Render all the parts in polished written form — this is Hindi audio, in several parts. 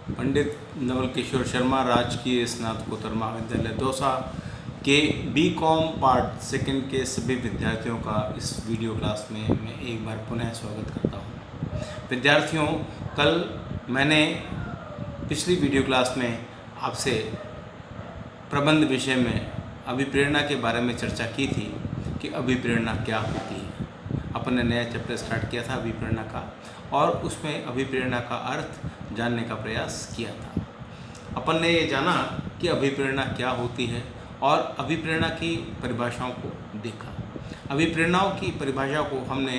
पंडित नवल किशोर शर्मा राजकीय स्नातकोत्तर महाविद्यालय दौसा के बीकॉम पार्ट सेकंड के सभी विद्यार्थियों का इस वीडियो क्लास में मैं एक बार पुनः स्वागत करता हूं। विद्यार्थियों, कल मैंने पिछली वीडियो क्लास में आपसे प्रबंध विषय में अभिप्रेरणा के बारे में चर्चा की थी कि अभिप्रेरणा क्या होती है। अपन ने नया चैप्टर स्टार्ट किया था अभिप्रेरणा का, और उसमें अभिप्रेरणा का अर्थ जानने का प्रयास किया था। अपन ने ये जाना कि अभिप्रेरणा क्या होती है और अभिप्रेरणा की परिभाषाओं को देखा। अभिप्रेरणाओं की परिभाषा को हमने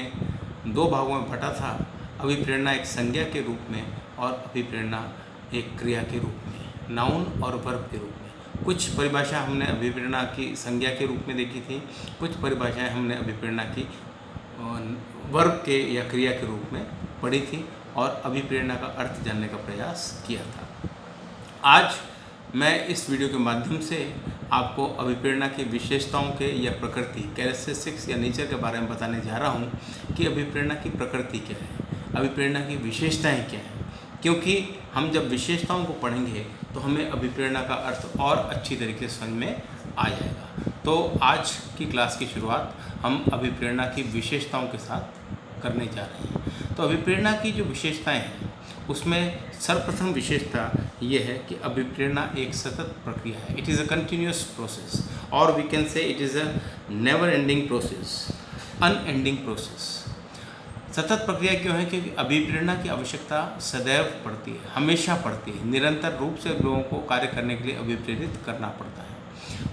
दो भागों में बांटा था। अभिप्रेरणा एक संज्ञा के रूप में और अभिप्रेरणा एक क्रिया के रूप में, नाउन और वर्ब के रूप में। कुछ परिभाषा हमने अभिप्रेरणा की संज्ञा के रूप में देखी थी, कुछ परिभाषाएं हमने अभिप्रेरणा की वर्ब के या क्रिया के रूप में पढ़ी थी और अभिप्रेरणा का अर्थ जानने का प्रयास किया था। आज मैं इस वीडियो के माध्यम से आपको अभिप्रेरणा की विशेषताओं के या प्रकृति, कैरेक्टरिस्टिक्स या नेचर के बारे में बताने जा रहा हूँ कि अभिप्रेरणा की प्रकृति क्या है, अभिप्रेरणा की विशेषताएं क्या हैं। क्योंकि हम जब विशेषताओं को पढ़ेंगे तो हमें अभिप्रेरणा का अर्थ और अच्छी तरीके से समझ में आ जाएगा। तो आज की क्लास की शुरुआत हम अभिप्रेरणा की विशेषताओं के साथ करने जा रहे हैं। तो अभिप्रेरणा की जो विशेषताएं हैं उसमें सर्वप्रथम विशेषता ये है कि अभिप्रेरणा एक सतत प्रक्रिया है। It is a continuous process, और we can say it is a never ending process, unending process. सतत प्रक्रिया क्यों है? क्योंकि अभिप्रेरणा की आवश्यकता सदैव पड़ती है, हमेशा पड़ती है। निरंतर रूप से लोगों को कार्य करने के लिए अभिप्रेरित करना पड़ता है।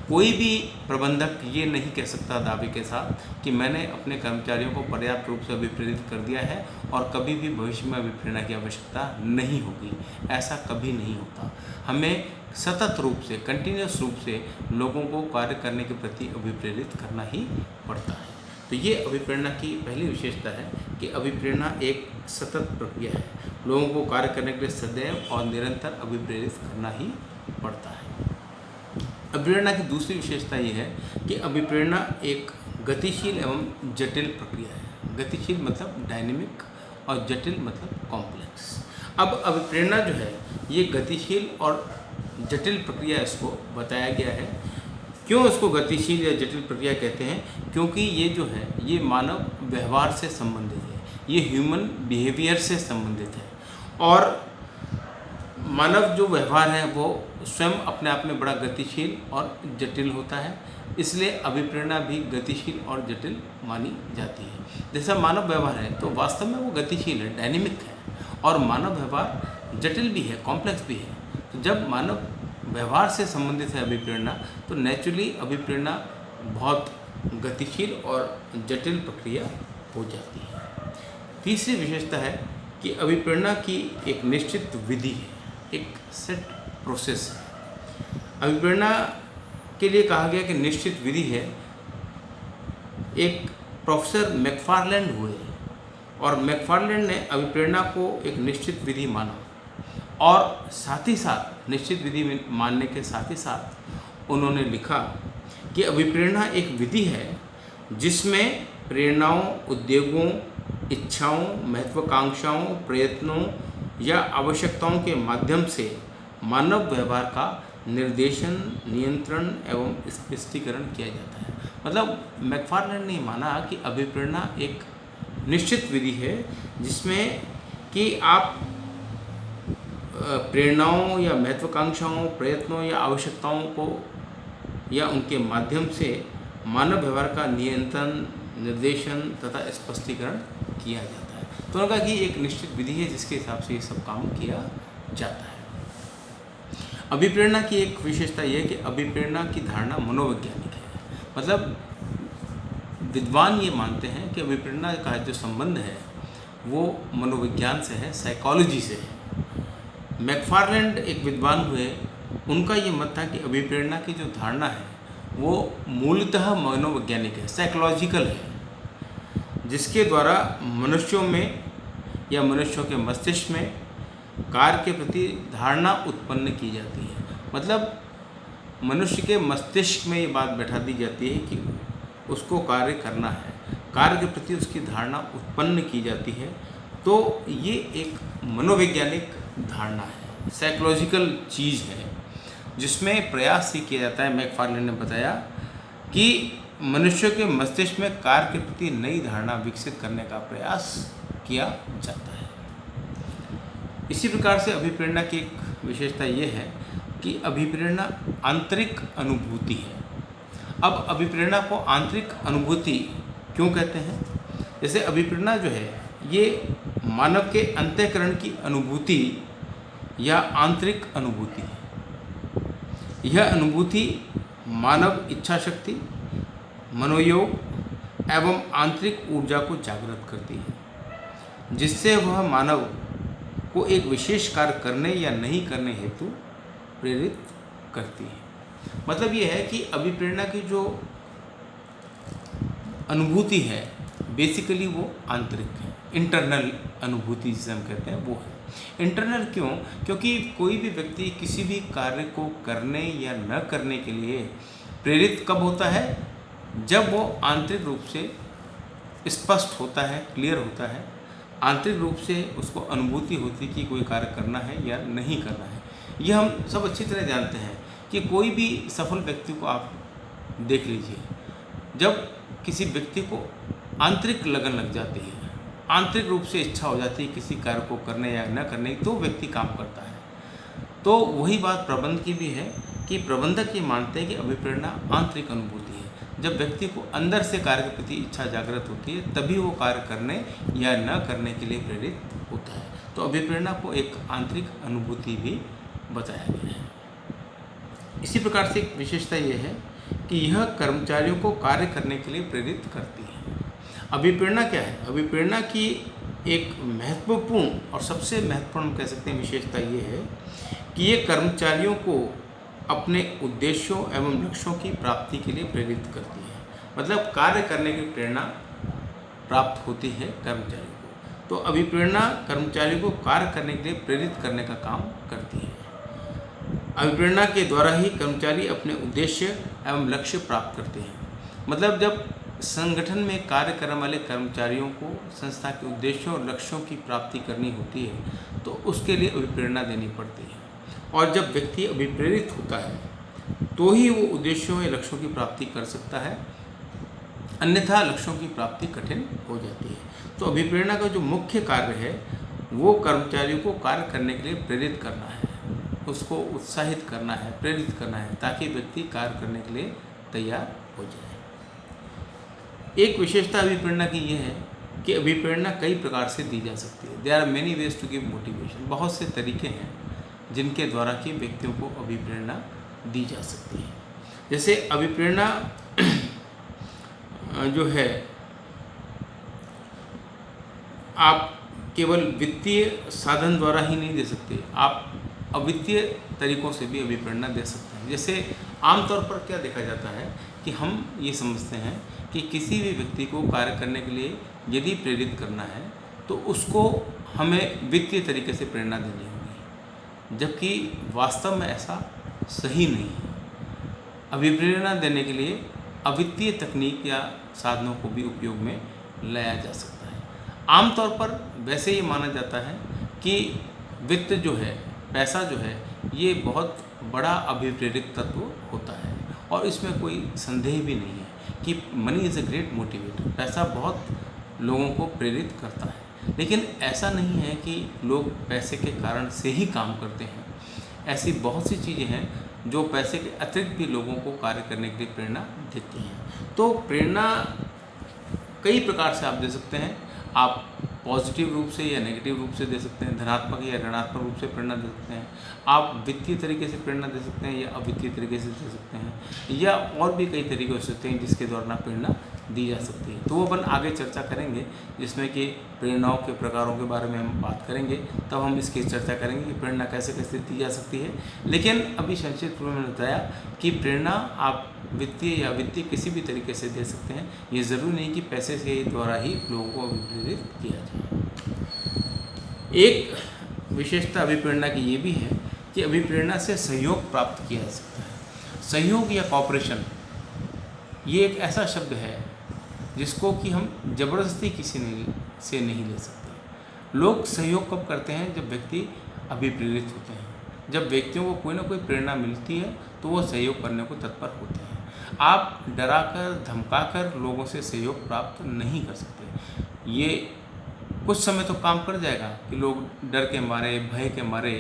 कोई भी प्रबंधक ये नहीं कह सकता दावे के साथ कि मैंने अपने कर्मचारियों को पर्याप्त रूप से अभिप्रेरित कर दिया है और कभी भी भविष्य में अभिप्रेरणा की आवश्यकता नहीं होगी। ऐसा कभी नहीं होता। हमें सतत रूप से, कंटिन्यूअस रूप से लोगों को कार्य करने के प्रति अभिप्रेरित करना ही पड़ता है। तो ये अभिप्रेरणा की पहली विशेषता है कि अभिप्रेरणा एक सतत प्रक्रिया है। लोगों को कार्य करने के लिए सदैव और निरंतर अभिप्रेरित करना ही पड़ता है। अभिप्रेरणा की दूसरी विशेषता ये है कि अभिप्रेरणा एक गतिशील एवं जटिल प्रक्रिया है। गतिशील मतलब डायनेमिक और जटिल मतलब कॉम्प्लेक्स। अब अभिप्रेरणा जो है ये गतिशील और जटिल प्रक्रिया इसको बताया गया है। क्यों इसको गतिशील या जटिल प्रक्रिया कहते हैं? क्योंकि ये जो है ये मानव व्यवहार से संबंधित है, ये ह्यूमन बिहेवियर से संबंधित है। और मानव जो व्यवहार है वो स्वयं अपने आप में बड़ा गतिशील और जटिल होता है, इसलिए अभिप्रेरणा भी गतिशील और जटिल मानी जाती है। जैसा मानव व्यवहार है तो वास्तव में वो गतिशील है, डायनेमिक है, और मानव व्यवहार जटिल भी है, कॉम्प्लेक्स भी है। तो जब मानव व्यवहार से संबंधित है अभिप्रेरणा, तो नेचुरली अभिप्रेरणा बहुत गतिशील और जटिल प्रक्रिया हो जाती है। तीसरी विशेषता है कि अभिप्रेरणा की एक निश्चित विधि है, एक सेट प्रोसेस है। अभिप्रेरणा के लिए कहा गया कि निश्चित विधि है। एक प्रोफेसर मैकफार्लैंड हुए और मैकफार्लैंड ने अभिप्रेरणा को एक निश्चित विधि माना, और साथ ही साथ निश्चित विधि में मानने के साथ ही साथ उन्होंने लिखा कि अभिप्रेरणा एक विधि है जिसमें प्रेरणाओं, उद्योगों, इच्छाओं, महत्वाकांक्षाओं, प्रयत्नों या आवश्यकताओं के माध्यम से मानव व्यवहार का निर्देशन, नियंत्रण एवं स्पष्टीकरण किया जाता है। मतलब मैकफार्लैंड ने माना कि अभिप्रेरणा एक निश्चित विधि है जिसमें कि आप प्रेरणाओं या महत्वाकांक्षाओं, प्रयत्नों या आवश्यकताओं को या उनके माध्यम से मानव व्यवहार का नियंत्रण, निर्देशन तथा स्पष्टीकरण किया जाता है। तो उन्होंने कहा कि एक निश्चित विधि है जिसके हिसाब से ये सब काम किया जाता है। अभिप्रेरणा की एक विशेषता यह है कि अभिप्रेरणा की धारणा मनोवैज्ञानिक है। मतलब विद्वान ये मानते हैं कि अभिप्रेरणा का जो संबंध है वो मनोविज्ञान से है, साइकोलॉजी से है। मैकफार्लैंड एक विद्वान हुए, उनका ये मत था कि अभिप्रेरणा की जो धारणा है वो मूलतः मनोवैज्ञानिक है, साइकोलॉजिकल है, जिसके द्वारा मनुष्यों में या मनुष्यों के मस्तिष्क में कार्य के प्रति धारणा उत्पन्न की जाती है। मतलब मनुष्य के मस्तिष्क में ये बात बैठा दी जाती है कि उसको कार्य करना है, कार्य के प्रति उसकी धारणा उत्पन्न की जाती है। तो ये एक मनोवैज्ञानिक धारणा है। साइकोलॉजिकल चीज़ है जिसमें प्रयास ये किया जाता है। मैकफार्लेन ने बताया कि मनुष्य के मस्तिष्क में कार्य के प्रति नई धारणा विकसित करने का प्रयास किया जाता है। इसी प्रकार से अभिप्रेरणा की एक विशेषता ये है कि अभिप्रेरणा आंतरिक अनुभूति है। अब अभिप्रेरणा को आंतरिक अनुभूति क्यों कहते हैं? जैसे अभिप्रेरणा जो है ये मानव के अंतःकरण की अनुभूति या आंतरिक अनुभूति है। यह अनुभूति मानव इच्छा शक्ति, मनोयोग एवं आंतरिक ऊर्जा को जागृत करती है, जिससे वह मानव को एक विशेष कार्य करने या नहीं करने हेतु प्रेरित करती है। मतलब ये है कि अभिप्रेरणा की जो अनुभूति है बेसिकली वो आंतरिक है, इंटरनल अनुभूति जिसे हम कहते हैं वो है। इंटरनल क्यों? क्योंकि कोई भी व्यक्ति किसी भी कार्य को करने या न करने के लिए प्रेरित कब होता है? जब वो आंतरिक रूप से स्पष्ट होता है, क्लियर होता है, आंतरिक रूप से उसको अनुभूति होती कि कोई कार्य करना है या नहीं करना है। यह हम सब अच्छी तरह जानते हैं कि कोई भी सफल व्यक्ति को आप देख लीजिए, जब किसी व्यक्ति को आंतरिक लगन लग जाती है, आंतरिक रूप से इच्छा हो जाती है किसी कार्य को करने या न करने की, तो व्यक्ति काम करता है। तो वही बात प्रबंध की भी है कि प्रबंधक ये मानते हैं कि अभिप्रेरणा आंतरिक अनुभूति है। जब व्यक्ति को अंदर से कार्य के प्रति इच्छा जागृत होती है तभी वो कार्य करने या न करने के लिए प्रेरित होता है। तो अभिप्रेरणा को एक आंतरिक अनुभूति भी बताया गया है। इसी प्रकार से एक विशेषता यह है कि यह कर्मचारियों को कार्य करने के लिए प्रेरित करती है। अभिप्रेरणा क्या है? अभिप्रेरणा की एक महत्वपूर्ण और सबसे महत्वपूर्ण हम कह सकते हैं विशेषता ये है कि ये कर्मचारियों को अपने उद्देश्यों एवं लक्ष्यों की प्राप्ति के लिए प्रेरित करती है। मतलब कार्य करने की प्रेरणा प्राप्त होती है कर्मचारियों को। तो अभिप्रेरणा कर्मचारियों को कार्य करने के लिए प्रेरित करने का काम करती है। अभिप्रेरणा के द्वारा ही कर्मचारी अपने उद्देश्य एवं लक्ष्य प्राप्त करते हैं। मतलब जब संगठन में कार्य करने वाले कर्मचारियों को संस्था के उद्देश्यों और लक्ष्यों की प्राप्ति करनी होती है तो उसके लिए अभिप्रेरणा देनी पड़ती है। और जब व्यक्ति अभिप्रेरित होता है तो ही वो उद्देश्यों या लक्ष्यों की प्राप्ति कर सकता है, अन्यथा लक्ष्यों की प्राप्ति कठिन हो जाती है। तो अभिप्रेरणा का जो मुख्य कार्य है वो कर्मचारियों को कार्य करने के लिए प्रेरित करना है, उसको उत्साहित करना है, प्रेरित करना है, ताकि व्यक्ति कार्य करने के लिए तैयार हो जाए। एक विशेषता अभिप्रेरणा की यह है कि अभिप्रेरणा कई प्रकार से दी जा सकती है। There are many ways to give motivation. बहुत से तरीके हैं जिनके द्वारा कि व्यक्तियों को अभिप्रेरणा दी जा सकती है। जैसे अभिप्रेरणा जो है आप केवल वित्तीय साधन द्वारा ही नहीं दे सकते, आप अवित्तीय तरीकों से भी अभिप्रेरणा दे सकते हैं। जैसे आमतौर पर क्या देखा जाता है कि हम ये समझते हैं कि किसी भी व्यक्ति को कार्य करने के लिए यदि प्रेरित करना है तो उसको हमें वित्तीय तरीके से प्रेरणा देनी होगी, जबकि वास्तव में ऐसा सही नहीं है। अभिप्रेरणा देने के लिए अवित्तीय तकनीक या साधनों को भी उपयोग में लाया जा सकता है। आमतौर पर वैसे ये माना जाता है कि वित्त जो है, पैसा जो है, ये बहुत बड़ा अभिप्रेरित तत्व होता है और इसमें कोई संदेह भी नहीं है कि money is a great motivator. पैसा बहुत लोगों को प्रेरित करता है, लेकिन ऐसा नहीं है कि लोग पैसे के कारण से ही काम करते हैं। ऐसी बहुत सी चीज़ें हैं जो पैसे के अतिरिक्त भी लोगों को कार्य करने के लिए प्रेरणा देती हैं। तो प्रेरणा कई प्रकार से आप दे सकते हैं। आप पॉजिटिव रूप से या नेगेटिव रूप से दे सकते हैं, धनात्मक या ऋणात्मक रूप से प्रेरणा दे सकते हैं। आप वित्तीय तरीके से प्रेरणा दे सकते हैं या अवित्तीय तरीके से दे सकते हैं, या और भी कई तरीके हो सकते हैं जिसके द्वारा प्रेरणा दी जा सकती है। तो वो अपन आगे चर्चा करेंगे, जिसमें कि प्रेरणाओं के प्रकारों के बारे में हम बात करेंगे। तब हम इसकी चर्चा करेंगे कि प्रेरणा कैसे कैसे दी जा सकती है। लेकिन अभी संक्षिप्त रूप में बताया कि प्रेरणा आप वित्तीय या वित्तीय किसी भी तरीके से दे सकते हैं। ये ज़रूरी नहीं कि पैसे से द्वारा ही लोगों को अभिप्रेरित किया जाए। एक विशेषता अभिप्रेरणा की ये भी है कि अभिप्रेरणा से सहयोग प्राप्त किया जा सकता है। सहयोग या कॉपरेशन ये एक ऐसा शब्द है जिसको कि हम ज़बरदस्ती किसी से नहीं ले सकते। लोग सहयोग कब करते हैं? जब व्यक्ति अभिप्रेरित होते हैं। जब व्यक्तियों को कोई ना कोई प्रेरणा मिलती है तो वो सहयोग करने को तत्पर होते हैं। आप डराकर धमकाकर लोगों से सहयोग प्राप्त नहीं कर सकते। ये कुछ समय तो काम कर जाएगा कि लोग डर के मारे, भय के मारे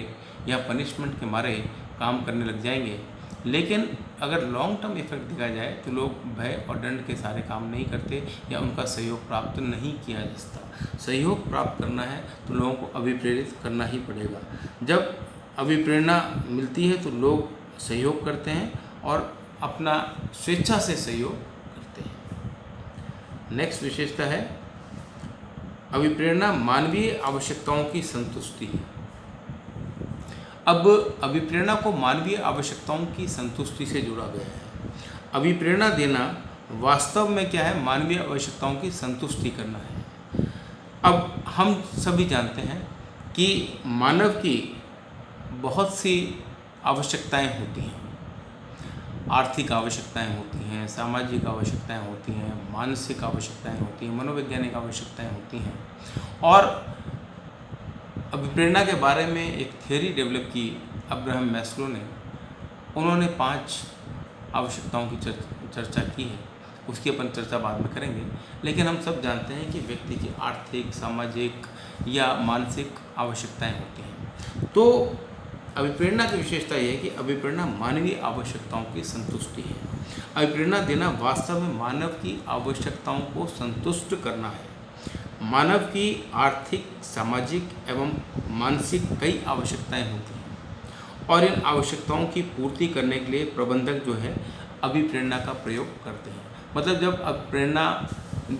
या पनिशमेंट के मारे काम करने लग जाएंगे, लेकिन अगर लॉन्ग टर्म इफेक्ट देखा जाए तो लोग भय और दंड के सारे काम नहीं करते या उनका सहयोग प्राप्त नहीं किया जा सकता। सहयोग प्राप्त करना है तो लोगों को अभिप्रेरित करना ही पड़ेगा। जब अभिप्रेरणा मिलती है तो लोग सहयोग करते हैं और अपना स्वेच्छा से सहयोग करते हैं। नेक्स्ट विशेषता है अभिप्रेरणा मानवीय आवश्यकताओं की संतुष्टि है। अब अभिप्रेरणा को मानवीय आवश्यकताओं की संतुष्टि से जोड़ा गया है। अभिप्रेरणा देना वास्तव में क्या है? मानवीय आवश्यकताओं की संतुष्टि करना है। अब हम सभी जानते हैं कि मानव की बहुत सी आवश्यकताएं होती हैं। आर्थिक आवश्यकताएं होती हैं, सामाजिक आवश्यकताएं होती हैं, मानसिक आवश्यकताएं होती हैं, मनोवैज्ञानिक आवश्यकताएं होती हैं। और अभिप्रेरणा के बारे में एक थ्योरी डेवलप की अब्राहम मैस्लो ने। उन्होंने 5 आवश्यकताओं की चर्चा की है, उसकी अपन चर्चा बाद में करेंगे। लेकिन हम सब जानते हैं कि व्यक्ति की आर्थिक, सामाजिक या मानसिक आवश्यकताएं होती हैं। तो अभिप्रेरणा की विशेषता यह है कि अभिप्रेरणा मानवीय आवश्यकताओं की संतुष्टि है। अभिप्रेरणा देना वास्तव में मानव की आवश्यकताओं को संतुष्ट करना है। मानव की आर्थिक, सामाजिक एवं मानसिक कई आवश्यकताएं होती हैं और इन आवश्यकताओं की पूर्ति करने के लिए प्रबंधक जो है अभिप्रेरणा का प्रयोग करते हैं। मतलब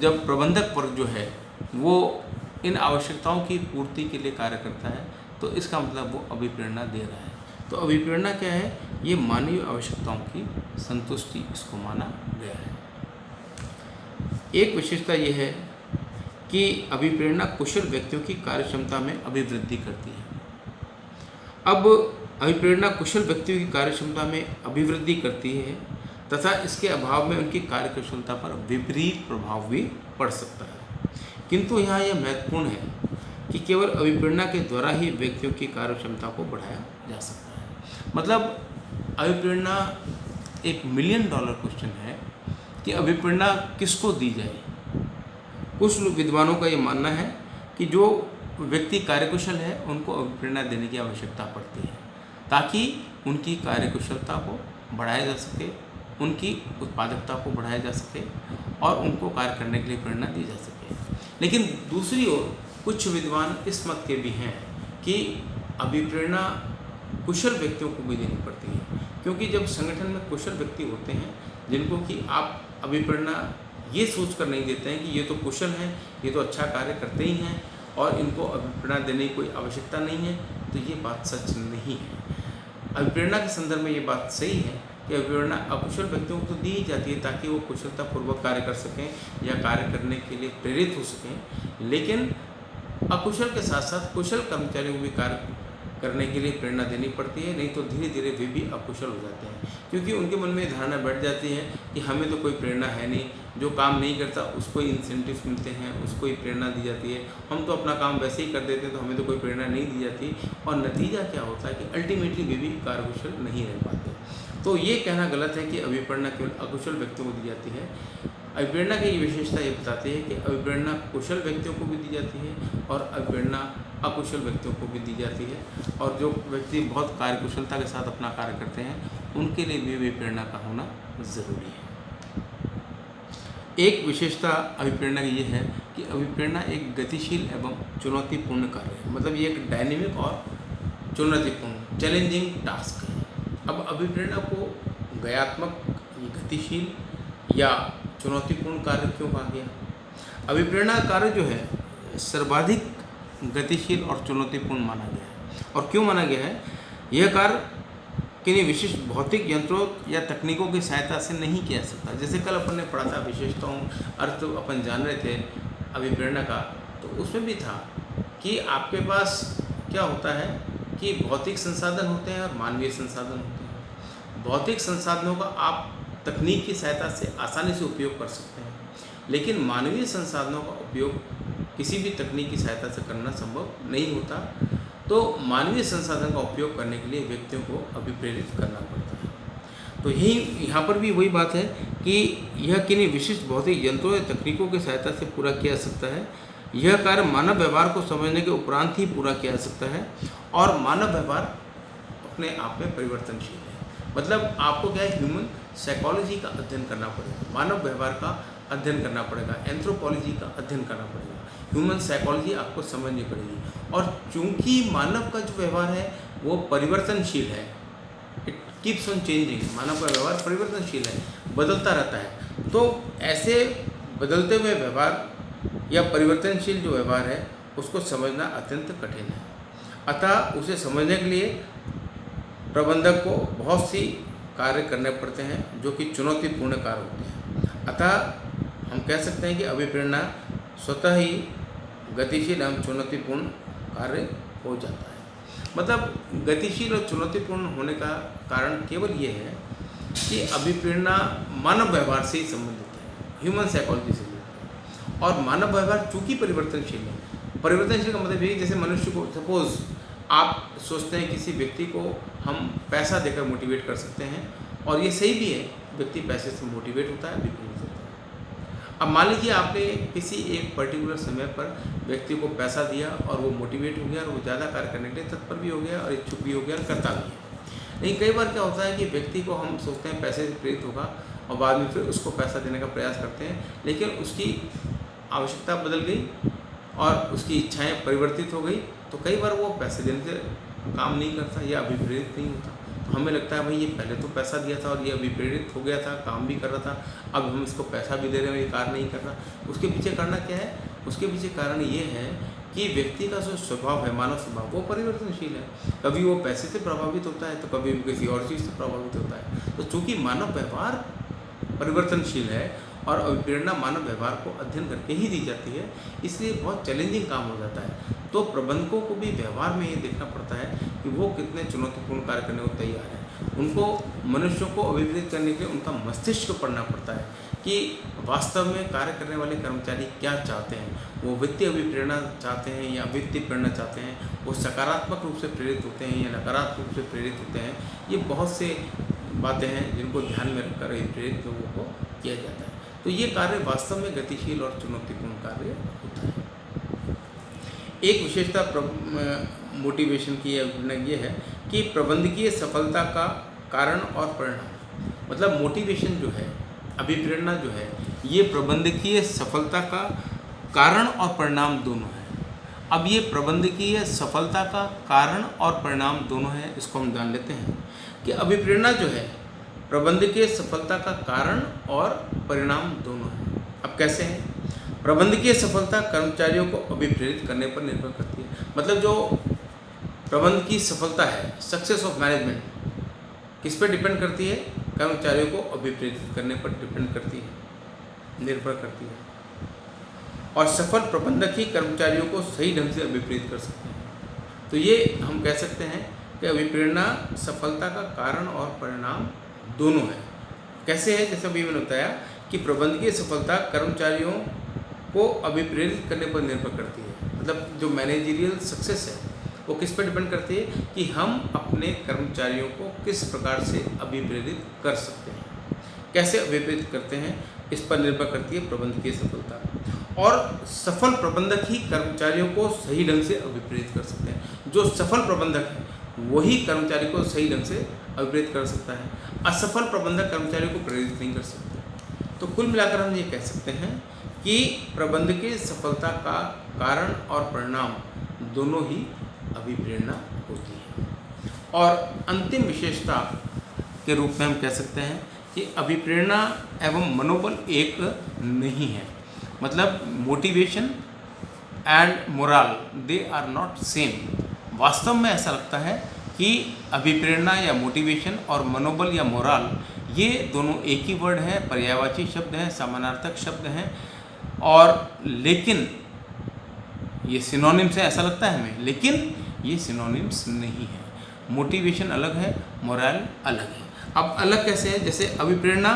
जब प्रबंधक वर्ग जो है वो इन आवश्यकताओं की पूर्ति के लिए कार्य करता है तो इसका मतलब वो अभिप्रेरणा दे रहा है। तो अभिप्रेरणा क्या है? ये मानवीय आवश्यकताओं की संतुष्टि इसको माना गया है। एक विशेषता ये है कि अभिप्रेरणा कुशल व्यक्तियों की कार्यक्षमता में अभिवृद्धि करती है। अब अभिप्रेरणा कुशल व्यक्तियों की कार्यक्षमता में अभिवृद्धि करती है तथा इसके अभाव में उनकी कार्यकुशलता पर विपरीत प्रभाव भी पड़ सकता है। किंतु यहाँ यह महत्वपूर्ण है कि केवल अभिप्रेरणा के द्वारा ही व्यक्तियों की कार्यक्षमता को बढ़ाया जा सकता है। मतलब अभिप्रेरणा एक $1 मिलियन क्वेश्चन है कि अभिप्रेरणा किसको दी जाए। कुछ विद्वानों का ये मानना है कि जो व्यक्ति कार्यकुशल है उनको अभिप्रेरणा देने की आवश्यकता पड़ती है ताकि उनकी कार्यकुशलता को बढ़ाया जा सके, उनकी उत्पादकता को बढ़ाया जा सके और उनको कार्य करने के लिए प्रेरणा दी जा सके। लेकिन दूसरी ओर कुछ विद्वान इस मत के भी हैं कि अभिप्रेरणा कुशल व्यक्तियों को भी देनी पड़ती है, क्योंकि जब संगठन में कुशल व्यक्ति होते हैं जिनको कि आप अभिप्रेरणा ये सोचकर नहीं देते हैं कि ये तो कुशल हैं, ये तो अच्छा कार्य करते ही हैं और इनको अभिप्रेरणा देने की कोई आवश्यकता नहीं है, तो ये बात सच नहीं है। अभिप्रेरणा के संदर्भ में ये बात सही है कि अभिप्रेरणा अकुशल व्यक्तियों को तो दी ही जाती है ताकि वो कुशलतापूर्वक कार्य कर सकें या कार्य करने के लिए प्रेरित हो सकें। लेकिन अकुशल के साथ साथ कुशल कर्मचारियों को भी कार्य करने के लिए प्रेरणा देनी पड़ती है, नहीं तो धीरे धीरे वे भी अकुशल हो जाते हैं, क्योंकि उनके मन में धारणा बैठ जाती है कि हमें तो कोई प्रेरणा है नहीं, जो काम नहीं करता उसको ही इंसेंटिव्स मिलते हैं, उसको ही प्रेरणा दी जाती है, हम तो अपना काम वैसे ही कर देते हैं तो हमें तो कोई प्रेरणा नहीं दी जाती। और नतीजा क्या होता है कि अल्टीमेटली वे भी कार्यकुशल नहीं रह पाते। तो ये कहना गलत है कि अभिप्रेरणा केवल अकुशल व्यक्तियों को दी जाती है। अभिप्रेरणा की विशेषता ये बताती है कि अभिप्रेरणा कुशल व्यक्तियों को भी दी जाती है और अभिप्रेरणा अकुशल व्यक्तियों को भी दी जाती है, और जो व्यक्ति बहुत कार्यकुशलता के साथ अपना कार्य करते हैं उनके लिए भी अभिप्रेरणा का होना ज़रूरी है। एक विशेषता अभिप्रेरणा की ये है कि अभिप्रेरणा एक गतिशील एवं चुनौतीपूर्ण कार्य है। मतलब ये एक डायनेमिक और चुनौतीपूर्ण चैलेंजिंग टास्क है। अब अभिप्रेरणा को गयात्मक, गतिशील या चुनौतीपूर्ण कार्य क्यों कहा गया? अभिप्रेरणा कार्य जो है सर्वाधिक गतिशील और चुनौतीपूर्ण माना गया है। और क्यों माना गया है? यह कार्य किन्हीं विशिष्ट भौतिक यंत्रों या तकनीकों की सहायता से नहीं किया जा सकता। जैसे कल अपन ने पढ़ा था विशेषताओं, अर्थ अपन जान रहे थे अभिप्रेरणा का, तो उसमें भी था कि आपके पास क्या होता है कि भौतिक संसाधन होते हैं और मानवीय संसाधन होते हैं। भौतिक संसाधनों का आप तकनीक की सहायता से आसानी से उपयोग कर सकते हैं, लेकिन मानवीय संसाधनों का उपयोग किसी भी तकनीक की सहायता से करना संभव नहीं होता। तो मानवीय संसाधन का उपयोग करने के लिए व्यक्तियों को अभिप्रेरित करना पड़ता है। तो यही यहाँ पर भी वही बात है कि यह किन्हीं विशिष्ट भौतिक यंत्रों या तकनीकों की सहायता से पूरा किया जा सकता है। यह कार्य मानव व्यवहार को समझने के उपरांत ही पूरा किया जा सकता है और मानव व्यवहार अपने आप में परिवर्तनशील है। मतलब आपको क्या है, ह्यूमन साइकोलॉजी का अध्ययन करना पड़ेगा, मानव व्यवहार का अध्ययन करना पड़ेगा, एंथ्रोपोलॉजी का अध्ययन करना पड़ेगा, ह्यूमन साइकोलॉजी आपको समझनी पड़ेगी। और चूंकि मानव का जो व्यवहार है वो परिवर्तनशील है, इट कीप्स ऑन चेंजिंग, मानव का व्यवहार परिवर्तनशील है, बदलता रहता है। तो ऐसे बदलते हुए व्यवहार या परिवर्तनशील जो व्यवहार है उसको समझना अत्यंत कठिन है। अतः उसे समझने के लिए प्रबंधक को बहुत सी कार्य करने पड़ते हैं जो कि चुनौतीपूर्ण कार्य होते हैं। अतः हम कह सकते हैं कि अभिप्रेरणा स्वतः ही गतिशील एवं चुनौतीपूर्ण कार्य हो जाता है। मतलब गतिशील और चुनौतीपूर्ण होने का कारण केवल ये है कि अभिप्रेरणा मानव व्यवहार से ही संबंधित है, ह्यूमन साइकोलॉजी से जुड़ा है। और मानव व्यवहार चूँकि परिवर्तनशील है, परिवर्तनशील का मतलब ये, जैसे मनुष्य को सपोज आप सोचते हैं किसी व्यक्ति को हम पैसा देकर मोटिवेट कर सकते हैं, और ये सही भी है, व्यक्ति पैसे से मोटिवेट होता है, विपरीत होता है। अब मान लीजिए आपने किसी एक पर्टिकुलर समय पर व्यक्ति को पैसा दिया और वो मोटिवेट हो गया और वो ज़्यादा कार्य करने के लिए तत्पर भी हो गया और इच्छुक भी हो गया और करता भी है। लेकिन कई बार क्या होता है कि व्यक्ति को हम सोचते हैं पैसे से प्रेरित होगा और बाद में फिर उसको पैसा देने का प्रयास करते हैं, लेकिन उसकी आवश्यकता बदल गई और उसकी इच्छाएँ परिवर्तित हो गई, तो कई बार वो पैसे देने से काम नहीं करता या अभिप्रेरित नहीं होता। तो हमें लगता है भाई ये पहले तो पैसा दिया था और ये अभिप्रेरित हो गया था, काम भी कर रहा था, अब हम इसको पैसा भी दे रहे हैं, ये कार्य नहीं कर रहा। उसके पीछे करना क्या है? उसके पीछे कारण ये है कि व्यक्ति का जो स्वभाव है, मानव स्वभाव, वो परिवर्तनशील है। कभी वो पैसे से प्रभावित होता है तो कभी वो किसी और चीज़ से प्रभावित होता है। तो चूँकि मानव व्यवहार परिवर्तनशील है और अभिप्रेरणा मानव व्यवहार को अध्ययन करके ही दी जाती है, इसलिए बहुत चैलेंजिंग काम हो जाता है। तो प्रबंधकों को भी व्यवहार में ये देखना पड़ता है कि वो कितने चुनौतीपूर्ण कार्य करने को तैयार हैं। उनको मनुष्यों को अभिप्रेरित करने के लिए उनका मस्तिष्क पढ़ना पड़ता है कि वास्तव में कार्य करने वाले कर्मचारी क्या चाहते हैं। वो वित्तीय अभिप्रेरणा चाहते हैं या वित्तीय प्रेरणा चाहते हैं, वो सकारात्मक रूप से प्रेरित होते हैं या नकारात्मक रूप से प्रेरित होते हैं। ये बहुत से बातें हैं जिनको ध्यान में रखकर प्रेरित लोगों को किया जाता है। तो ये कार्य वास्तव में गतिशील और चुनौतीपूर्ण कार्य होता है। एक विशेषता मोटिवेशन की ये है कि प्रबंधकीय सफलता का कारण और परिणाम, मतलब मोटिवेशन जो है, अभिप्रेरणा जो है, ये प्रबंधकीय सफलता का कारण और परिणाम दोनों है। अब ये प्रबंधकीय सफलता का कारण और परिणाम दोनों है, इसको हम जान लेते हैं कि अभिप्रेरणा जो है प्रबंधकीय सफलता का कारण और परिणाम दोनों है। अब कैसे है? प्रबंधकीय सफलता कर्मचारियों को अभिप्रेरित करने पर निर्भर करती है। मतलब जो प्रबंध की सफलता है, सक्सेस ऑफ मैनेजमेंट, किस पर डिपेंड करती है? कर्मचारियों को अभिप्रेरित करने पर डिपेंड करती है, निर्भर करती है। और सफल प्रबंधक ही कर्मचारियों को सही ढंग से अभिप्रेरित कर सकते हैं। तो ये हम कह सकते हैं कि अभिप्रेरणा सफलता का कारण और परिणाम दोनों है। कैसे है? जैसे अभी मैंने बताया कि प्रबंधकीय सफलता कर्मचारियों को अभिप्रेरित करने पर निर्भर करती है। मतलब जो मैनेजरियल सक्सेस है वो किस पर डिपेंड करती है कि हम अपने कर्मचारियों को किस प्रकार से अभिप्रेरित कर सकते हैं, कैसे अभिप्रेरित करते हैं, इस पर निर्भर करती है प्रबंधकीय सफलता। और सफल प्रबंधक ही कर्मचारियों को सही ढंग से अभिप्रेरित कर सकते हैं। जो सफल प्रबंधक है वही कर्मचारी को सही ढंग से अभिप्रेरित कर सकता है। असफल प्रबंधक कर्मचारियों को प्रेरित नहीं कर सकते। तो कुल मिलाकर हम ये कह सकते हैं कि प्रबंधकीय सफलता का कारण और परिणाम दोनों ही अभिप्रेरणा होती है। और अंतिम विशेषता के रूप में हम कह सकते हैं कि अभिप्रेरणा एवं मनोबल एक नहीं है। मतलब motivation and moral, they are not same. वास्तव में ऐसा लगता है कि अभिप्रेरणा या मोटिवेशन और मनोबल या मोरल ये दोनों एक ही वर्ड है, पर्यायवाची शब्द हैं, समानार्थक शब्द हैं, और लेकिन ये सिनोनिम्स है ऐसा लगता है हमें, लेकिन ये सिनोनिम्स नहीं है। मोटिवेशन अलग है, मोरल अलग है। अब अलग कैसे है? जैसे अभिप्रेरणा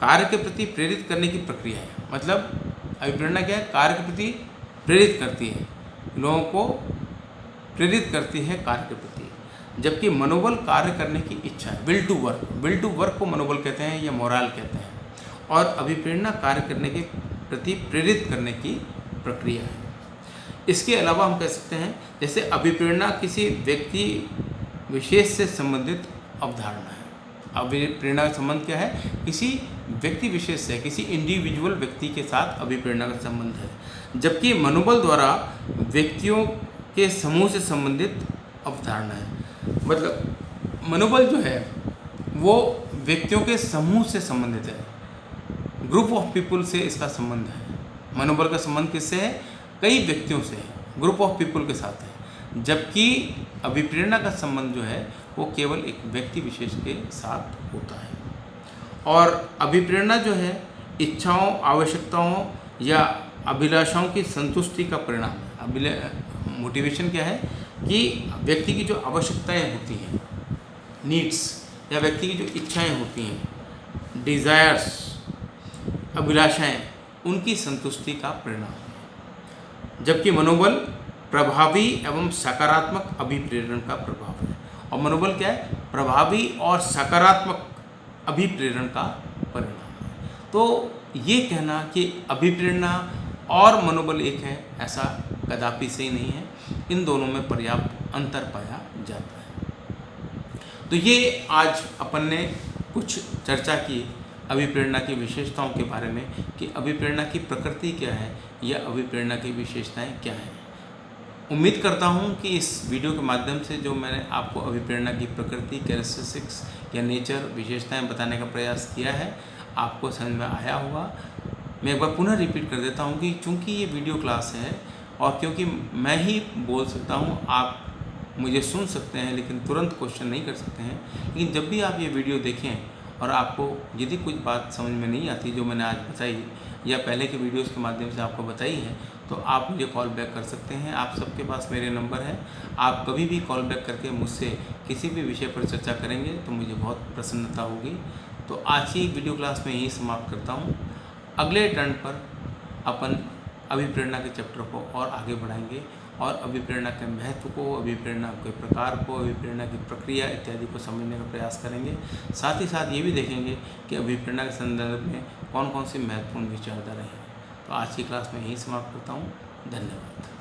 कार्य के प्रति प्रेरित करने की प्रक्रिया है। मतलब अभिप्रेरणा क्या है? कार्य के प्रति प्रेरित करती है, लोगों को प्रेरित करती है कार्य के प्रति, जबकि मनोबल कार्य करने की इच्छा है, विल टू वर्क को मनोबल कहते हैं या मोरल कहते हैं, और अभिप्रेरणा कार्य करने के प्रति प्रेरित करने की प्रक्रिया है। इसके अलावा हम कह सकते हैं जैसे अभिप्रेरणा किसी व्यक्ति विशेष से संबंधित अवधारणा है। अभिप्रेरणा का संबंध क्या है? किसी व्यक्ति विशेष से, किसी इंडिविजुअल व्यक्ति के साथ अभिप्रेरणा का संबंध है, जबकि मनोबल द्वारा व्यक्तियों के समूह से संबंधित अवधारणा है। मतलब मनोबल जो है वो व्यक्तियों के समूह से संबंधित है, ग्रुप ऑफ पीपल से इसका संबंध है। मनोबल का संबंध किससे है? कई व्यक्तियों से है, ग्रुप ऑफ पीपल के साथ है, जबकि अभिप्रेरणा का संबंध जो है वो केवल एक व्यक्ति विशेष के साथ होता है। और अभिप्रेरणा जो है इच्छाओं, आवश्यकताओं या अभिलाषाओं की संतुष्टि का परिणाम है। मोटिवेशन क्या है कि व्यक्ति की जो आवश्यकताएं होती हैं, नीड्स, या व्यक्ति की जो इच्छाएं होती हैं, डिज़ायर्स, अभिलाषाएं, उनकी संतुष्टि का परिणाम है, जबकि मनोबल प्रभावी एवं सकारात्मक अभिप्रेरण का प्रभाव है। और मनोबल क्या है? प्रभावी और सकारात्मक अभिप्रेरण का परिणाम है। तो ये कहना कि अभिप्रेरणा और मनोबल एक है, ऐसा कदापि सही नहीं है। इन दोनों में पर्याप्त अंतर पाया जाता है। तो ये आज अपन ने कुछ चर्चा की अभिप्रेरणा की विशेषताओं के बारे में कि अभिप्रेरणा की प्रकृति क्या है या अभिप्रेरणा की विशेषताएं क्या हैं। उम्मीद करता हूं कि इस वीडियो के माध्यम से जो मैंने आपको अभिप्रेरणा की प्रकृति, कैरेक्टरिस्टिक्स या नेचर, विशेषताएं बताने का प्रयास किया है, आपको समझ में आया होगा। मैं एक बार पुनः रिपीट कर देता हूं कि चूँकि ये वीडियो क्लास है और क्योंकि मैं ही बोल सकता हूं, आप मुझे सुन सकते हैं लेकिन तुरंत क्वेश्चन नहीं कर सकते हैं। लेकिन जब भी आप ये वीडियो देखें और आपको यदि कुछ बात समझ में नहीं आती जो मैंने आज बताई या पहले के वीडियोस के माध्यम से आपको बताई है, तो आप मुझे कॉल बैक कर सकते हैं। आप सबके पास मेरे नंबर है, आप कभी भी कॉल बैक करके मुझसे किसी भी विषय पर चर्चा करेंगे तो मुझे बहुत प्रसन्नता होगी। तो आज की वीडियो क्लास में यही समाप्त करता हूँ। अगले टर्न पर अपन अभिप्रेरणा के चैप्टर को और आगे बढ़ाएंगे और अभिप्रेरणा के महत्व को, अभिप्रेरणा के प्रकार को, अभिप्रेरणा की प्रक्रिया इत्यादि को समझने का प्रयास करेंगे। साथ ही साथ ये भी देखेंगे कि अभिप्रेरणा के संदर्भ में कौन कौन सी महत्वपूर्ण विचारधाराएं हैं। तो आज की क्लास में यही समाप्त करता हूँ। धन्यवाद।